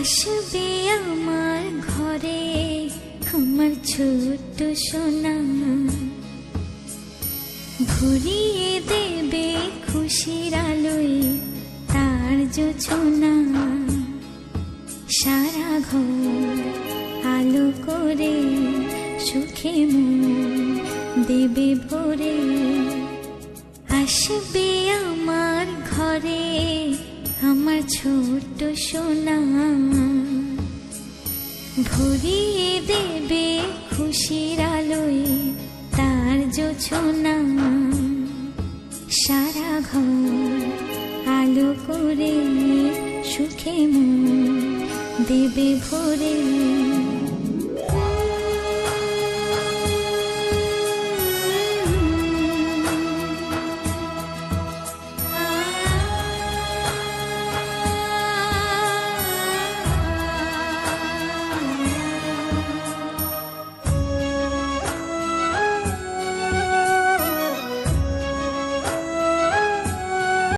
আসবে আমার ঘরে আমার ছোট্ট সোনা, ভরিয়ে দেবে খুশির আলোয় তার জোছনা। সারা ঘর আলো করে সুখে মন দেবে ভরে। আসবে আমার ঘরে আমার ছোট্ট সোনা, ভরিয়ে দেবে খুশির আলোয় তার জোছনা। সারা ঘর আলো করে সুখে মন দেবে ভরে।